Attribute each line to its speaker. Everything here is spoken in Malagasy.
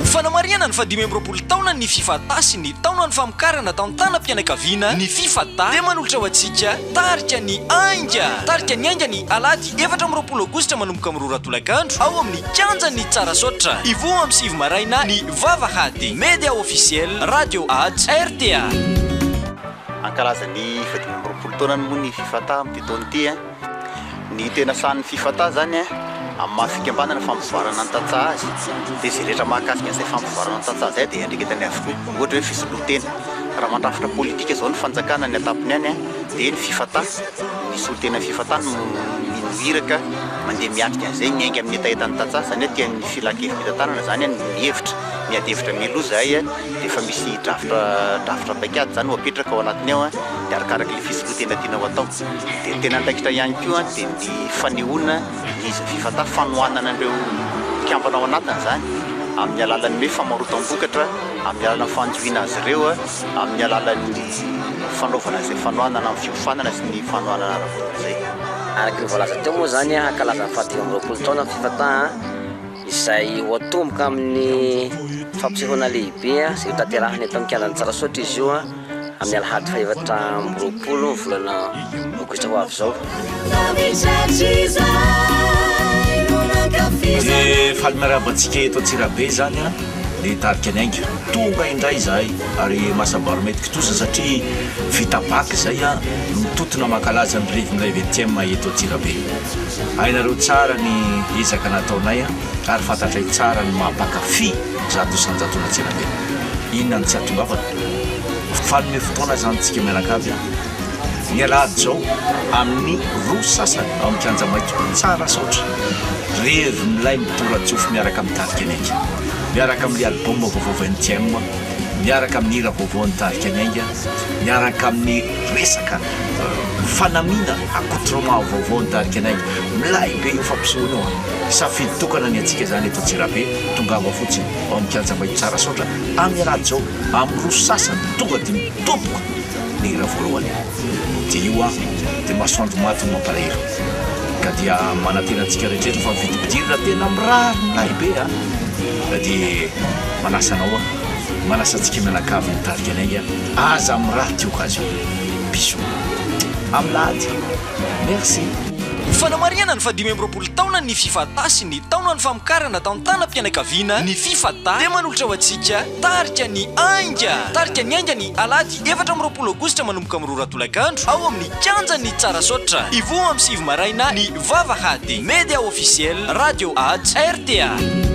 Speaker 1: Fanamariana ny 5 taona ny fifata sy ny taona ny famokarana taon-tanam-pianakaviana ny fifata dia manolotra ho antsika tarika ny anga. Tarika ny anga ny alady 4 aogositra manomboka amin'ny 2 tolakandro ao amin'ny kanja ny tsara sotra ivo amin'ny 7 maraina ny vavahady média officiel radio H RTA.
Speaker 2: Ankalazany 5 taona moa ny fifata amin'ny taona ity ny tena san'ny fifata zany amin'ny mahafikambanana fampivoarana ny tantsaha azy dia izay rehetra mahakasika an'izay fampivoarana ny tantsaha zay dia andriketany avokoa ohatra hoe fisoloatena raha mandrafitra politika zao ny fanjakana ny atapony any dia ny fifata ny solotena fifata no minohiraka mandeha miatrika an'izay miainga amin'ny etaetan'ny tantsaha zany hoe tian'ny filakevim-pitantanana zany mihevitra miady hevitra mialoha zay dia efa misy drafitra paikady zany ho apetraka ao anatiny ao dia arakaraky le fisolotena tiana ho atao dia tena andraikitra ihany koa dia ny fanehoana izy fifata fanohanana an'ireo mpiambana ao anatiny zany amin'ny alalan'ny hoe famarotam-bokatra amin'ny alalan'ny fanjoina azy ireo amin'ny alalan'ny fanaovana izay fanohanana amin'ny fiofanana sy ny fanohanana ara-botoka zay.
Speaker 3: Araky ny voalaza teo moa zany ankalazany 5 taona ny fifata izay ho atomboka amin'ny fampisehoana lehibe izay hotanterahany eto amin'ny kianjan'ny tsara sotra izy io amin'ny alahady 7 volana aogositra ho avy zao.
Speaker 4: Dia falomerabantsika eto Antsirabe zany dia tarika ny ainga tonga indray zahay ary masabaro mety kitosa satria vitabaky zay mitotona mankalaza ny rivin'ilay 20e eto Antsirabe. Hainareo tsara ny ezaka nataonay ary fantatray tsara ny mampakafy zato isan-jato n'Antsirabe. Inona ny tsy atongavana fanome fotoana zany tsika mianakavy ny alahady zao amin'ny 2 sasany ao amin'ny kanja maitso tsara sotra revin'ilay mitoratsofo miaraka amin'ny tarika ny ainga miaraka amin'ny album vaovao 20e miaraka amin'ny hira vaovao ny tarika ny ainga miaraka amin'ny resaka fanamina accoutrement vaovao ny tarika ny ainga milay be io fampisehoana io safidy tokana ny antsika zany eto Antsirabe tongava fotsiny ao amin'ny kanja maitso tsara sotra amin'ny alahady zao amin'ny 2 sasany tonga dia mitomboka ny hira voalohany dia io dia masoandro maty no mampalahelo ka dia manantenantsika rehetrrehetra fa vidipidirina tena mirary milay be dia manasanao manasantsika mianakavy ny tarika ny ainga aza amin'ny raha tioka azy io bisou amin'ny lahady merci.
Speaker 1: Fanamariana ny 5 taona ny fifata sy ny taona ny famokarana taon-tanam-pianakaviana ny fifata dia manolotra ho antsika tarika ny anga. Tarika ny anga ny alady 4 aogositra manomboka amin'ny 2 tolakandro ao amin'ny kanja ny tsara sotra ivo amin'ny 7 maraina ny vavahady média officiel radio H RTA.